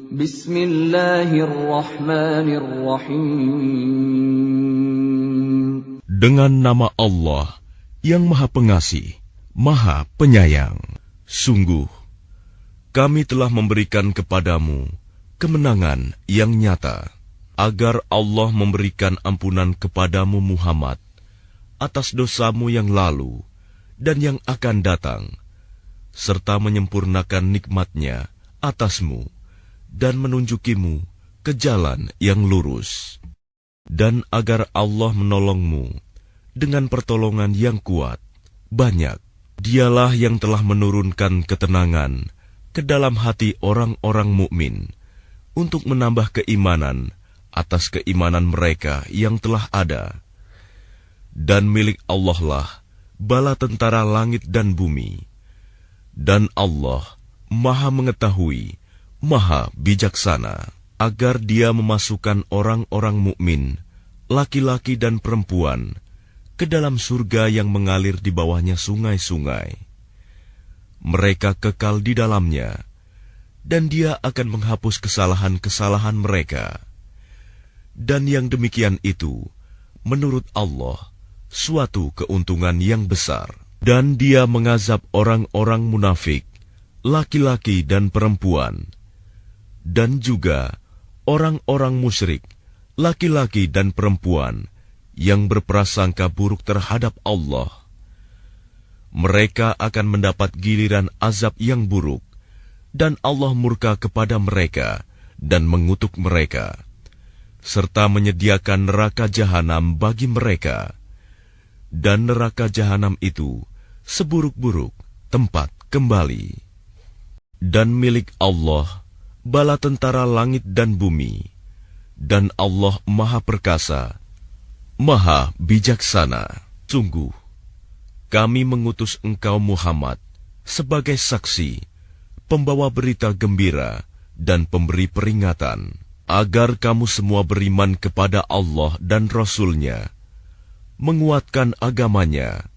Bismillahirrahmanirrahim. Dengan nama Allah yang Maha Pengasih, Maha Penyayang. Sungguh, kami telah memberikan kepadamu kemenangan yang nyata, agar Allah memberikan ampunan kepadamu Muhammad atas dosamu yang lalu dan yang akan datang, serta menyempurnakan nikmat-Nya atasmu dan menunjukimu ke jalan yang lurus, dan agar Allah menolongmu dengan pertolongan yang kuat, banyak. Dialah yang telah menurunkan ketenangan ke dalam hati orang-orang mukmin untuk menambah keimanan atas keimanan mereka yang telah ada. Dan milik Allah lah bala tentara langit dan bumi. Dan Allah Maha mengetahui, Maha bijaksana, agar Dia memasukkan orang-orang mukmin, laki-laki dan perempuan, ke dalam surga yang mengalir di bawahnya sungai-sungai. Mereka kekal di dalamnya, dan Dia akan menghapus kesalahan-kesalahan mereka. Dan yang demikian itu, menurut Allah, suatu keuntungan yang besar. Dan Dia mengazab orang-orang munafik, laki-laki dan perempuan, dan juga orang-orang musyrik, laki-laki dan perempuan, yang berprasangka buruk terhadap Allah. Mereka akan mendapat giliran azab yang buruk, dan Allah murka kepada mereka dan mengutuk mereka, serta menyediakan neraka jahanam bagi mereka. Dan neraka jahanam itu seburuk-buruk tempat kembali. Dan milik Allah bala tentara langit dan bumi, dan Allah Maha Perkasa, Maha bijaksana. Sungguh, kami mengutus engkau Muhammad sebagai saksi, pembawa berita gembira dan pemberi peringatan, agar kamu semua beriman kepada Allah dan Rasul-Nya, menguatkan agamanya,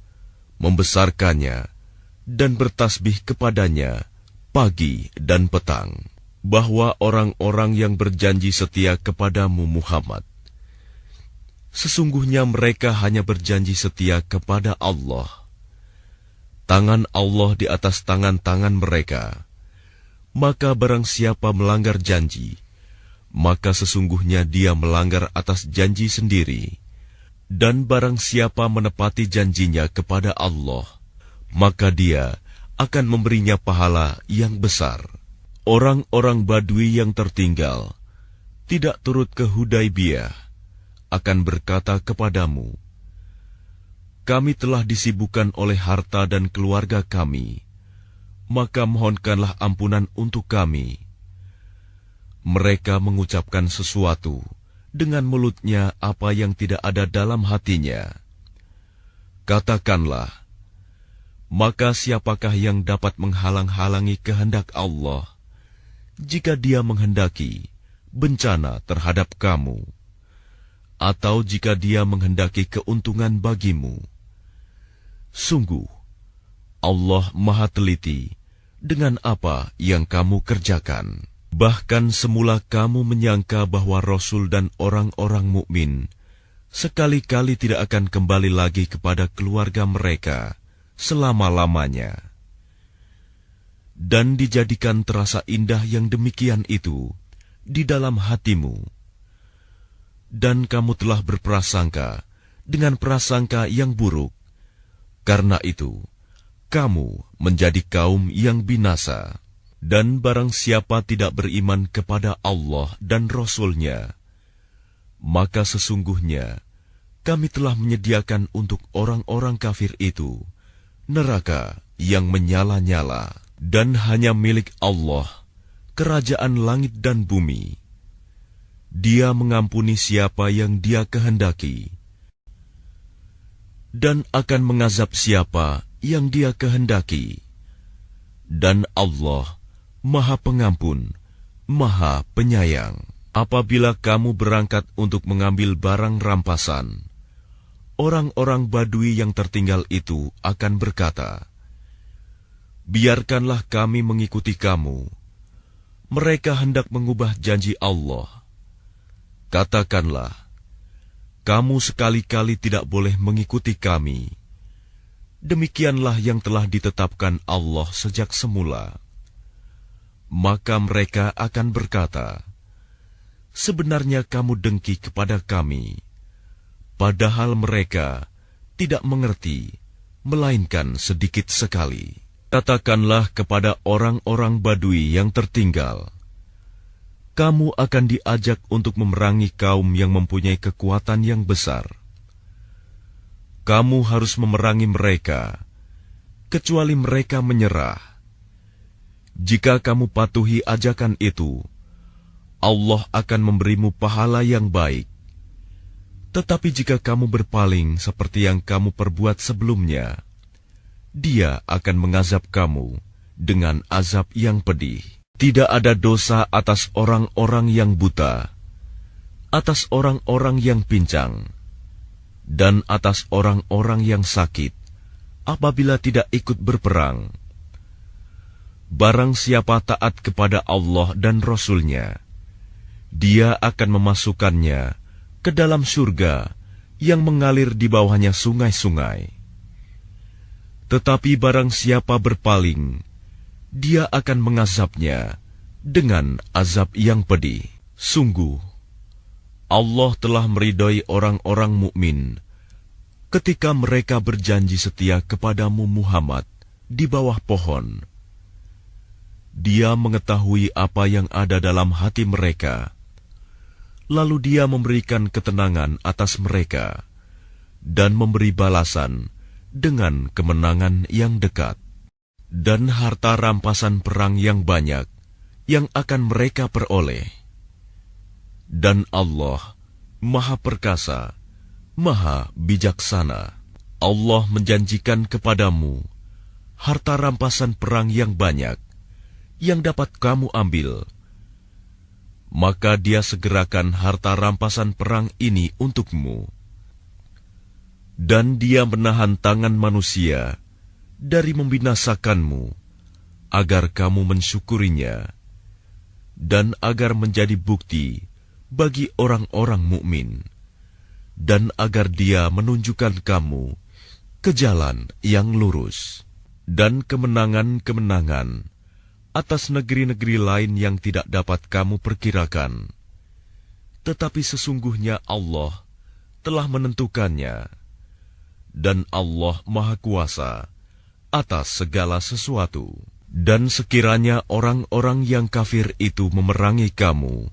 membesarkannya, dan bertasbih kepadanya pagi dan petang. Bahwa orang-orang yang berjanji setia kepadamu Muhammad, sesungguhnya mereka hanya berjanji setia kepada Allah. Tangan Allah di atas tangan-tangan mereka. Maka barang siapa melanggar janji, maka sesungguhnya dia melanggar atas janji sendiri. Dan barang siapa menepati janjinya kepada Allah, maka dia akan memberinya pahala yang besar. Orang-orang Badui yang tertinggal, tidak turut ke Hudaibiyah, akan berkata kepadamu, kami telah disibukkan oleh harta dan keluarga kami, maka mohonkanlah ampunan untuk kami. Mereka mengucapkan sesuatu dengan mulutnya apa yang tidak ada dalam hatinya. Katakanlah, maka siapakah yang dapat menghalang-halangi kehendak Allah, jika Dia menghendaki bencana terhadap kamu, atau jika Dia menghendaki keuntungan bagimu? Sungguh, Allah Maha Teliti dengan apa yang kamu kerjakan. Bahkan semula kamu menyangka bahwa Rasul dan orang-orang mukmin sekali-kali tidak akan kembali lagi kepada keluarga mereka selama-lamanya. Dan dijadikan terasa indah yang demikian itu di dalam hatimu. Dan kamu telah berprasangka dengan prasangka yang buruk. Karena itu, kamu menjadi kaum yang binasa. Dan barang siapa tidak beriman kepada Allah dan Rasul-Nya, maka sesungguhnya kami telah menyediakan untuk orang-orang kafir itu neraka yang menyala-nyala. Dan hanya milik Allah kerajaan langit dan bumi. Dia mengampuni siapa yang Dia kehendaki, dan akan mengazab siapa yang Dia kehendaki. Dan Allah Maha Pengampun, Maha Penyayang. Apabila kamu berangkat untuk mengambil barang rampasan, orang-orang Badui yang tertinggal itu akan berkata, biarkanlah kami mengikuti kamu. mereka hendak mengubah janji Allah. Katakanlah, kamu sekali-kali tidak boleh mengikuti kami. Demikianlah yang telah ditetapkan Allah sejak semula. Maka mereka akan berkata, sebenarnya kamu dengki kepada kami, padahal mereka tidak mengerti, melainkan sedikit sekali. Katakanlah kepada orang-orang Badui yang tertinggal, kamu akan diajak untuk memerangi kaum yang mempunyai kekuatan yang besar. Kamu harus memerangi mereka, kecuali mereka menyerah. Jika kamu patuhi ajakan itu, Allah akan memberimu pahala yang baik. Tetapi jika kamu berpaling seperti yang kamu perbuat sebelumnya, Dia akan mengazab kamu dengan azab yang pedih. Tidak ada dosa atas orang-orang yang buta, atas orang-orang yang pincang, dan atas orang-orang yang sakit, apabila tidak ikut berperang. Barang siapa taat kepada Allah dan Rasul-Nya, Dia akan memasukkannya ke dalam surga yang mengalir di bawahnya sungai-sungai. Tetapi barang siapa berpaling, Dia akan mengazabnya dengan azab yang pedih. Sungguh, Allah telah meridhai orang-orang mukmin ketika mereka berjanji setia kepadamu Muhammad di bawah pohon. Dia mengetahui apa yang ada dalam hati mereka, lalu Dia memberikan ketenangan atas mereka dan memberi balasan dengan kemenangan yang dekat dan harta rampasan perang yang banyak yang akan mereka peroleh. Dan Allah Maha Perkasa, Maha Bijaksana. Allah menjanjikan kepadamu harta rampasan perang yang banyak yang dapat kamu ambil. Maka Dia segerakan harta rampasan perang ini untukmu. Dan Dia menahan tangan manusia dari membinasakanmu, agar kamu mensyukurinya, dan agar menjadi bukti bagi orang-orang mukmin, dan agar Dia menunjukkan kamu ke jalan yang lurus, dan kemenangan-kemenangan atas negeri-negeri lain yang tidak dapat kamu perkirakan. Tetapi sesungguhnya Allah telah menentukannya, dan Allah Maha Kuasa atas segala sesuatu. Dan sekiranya orang-orang yang kafir itu memerangi kamu,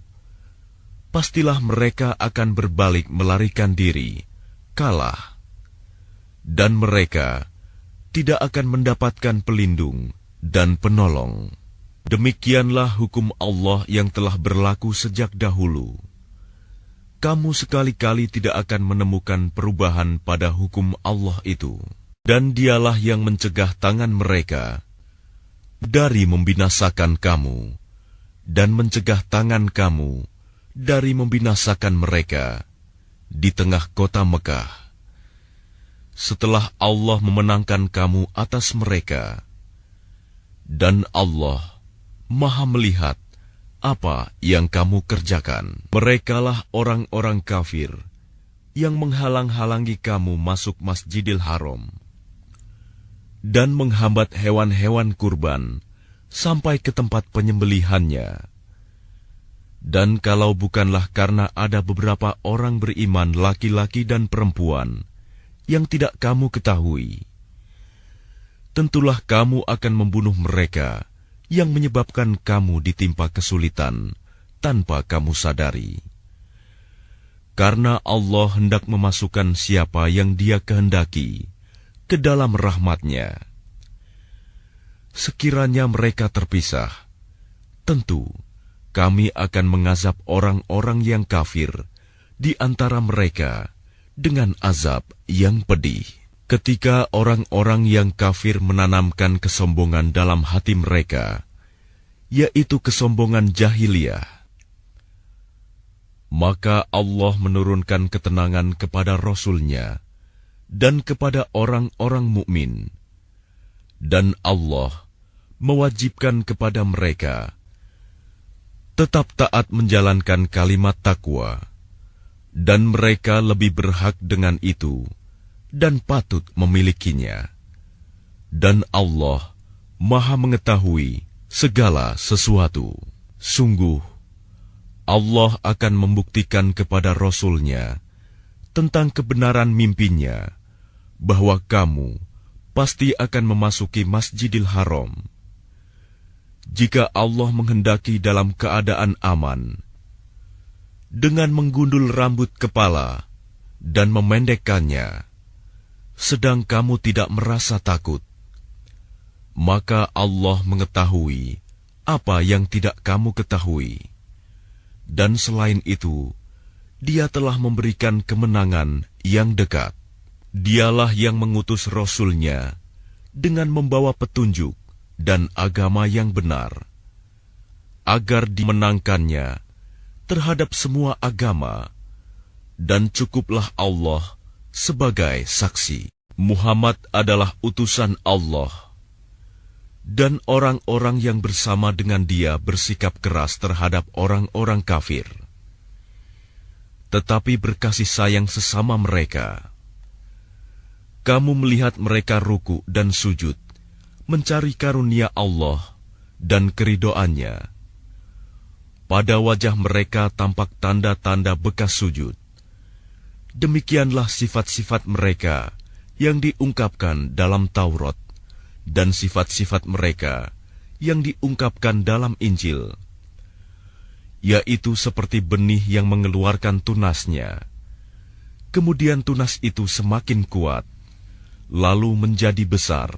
pastilah mereka akan berbalik melarikan diri, kalah. Dan mereka tidak akan mendapatkan pelindung dan penolong. Demikianlah hukum Allah yang telah berlaku sejak dahulu. Kamu sekali-kali tidak akan menemukan perubahan pada hukum Allah itu. Dan Dialah yang mencegah tangan mereka dari membinasakan kamu, dan mencegah tangan kamu dari membinasakan mereka di tengah kota Mekah. Setelah Allah memenangkan kamu atas mereka, dan Allah Maha melihat apa yang kamu kerjakan. Merekalah orang-orang kafir yang menghalang-halangi kamu masuk Masjidil Haram dan menghambat hewan-hewan kurban sampai ke tempat penyembelihannya. Dan kalau bukanlah karena ada beberapa orang beriman laki-laki dan perempuan yang tidak kamu ketahui, tentulah kamu akan membunuh mereka yang menyebabkan kamu ditimpa kesulitan tanpa kamu sadari. Karena Allah hendak memasukkan siapa yang Dia kehendaki ke dalam rahmat-Nya. Sekiranya mereka terpisah, tentu kami akan mengazab orang-orang yang kafir di antara mereka dengan azab yang pedih. Ketika orang-orang yang kafir menanamkan kesombongan dalam hati mereka, yaitu kesombongan jahiliyah, maka Allah menurunkan ketenangan kepada Rasul-Nya dan kepada orang-orang mukmin, dan Allah mewajibkan kepada mereka tetap taat menjalankan kalimat takwa, dan mereka lebih berhak dengan itu dan patut memilikinya. Dan Allah Maha mengetahui segala sesuatu. Sungguh, Allah akan membuktikan kepada Rasul-Nya tentang kebenaran mimpinya bahwa kamu pasti akan memasuki Masjidil Haram. Jika Allah menghendaki dalam keadaan aman, dengan menggundul rambut kepala dan memendekkannya, sedang kamu tidak merasa takut, maka Allah mengetahui apa yang tidak kamu ketahui. Dan selain itu, Dia telah memberikan kemenangan yang dekat. Dialah yang mengutus Rasul-Nya dengan membawa petunjuk dan agama yang benar, agar dimenangkannya terhadap semua agama, dan cukuplah Allah sebagai saksi. Muhammad adalah utusan Allah, dan orang-orang yang bersama dengan dia bersikap keras terhadap orang-orang kafir, tetapi berkasih sayang sesama mereka. Kamu melihat mereka ruku dan sujud, mencari karunia Allah dan keridoannya. Pada wajah mereka tampak tanda-tanda bekas sujud. Demikianlah sifat-sifat mereka yang diungkapkan dalam Taurat, dan sifat-sifat mereka yang diungkapkan dalam Injil, yaitu seperti benih yang mengeluarkan tunasnya. Kemudian tunas itu semakin kuat, lalu menjadi besar,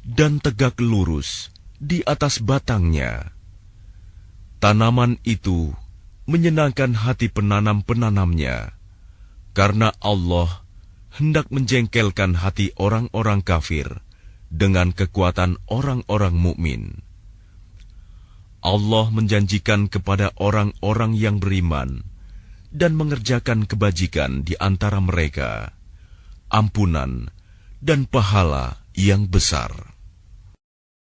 dan tegak lurus di atas batangnya. Tanaman itu menyenangkan hati penanam-penanamnya, karena Allah hendak menjengkelkan hati orang-orang kafir dengan kekuatan orang-orang mukmin. Allah menjanjikan kepada orang-orang yang beriman dan mengerjakan kebajikan di antara mereka ampunan dan pahala yang besar.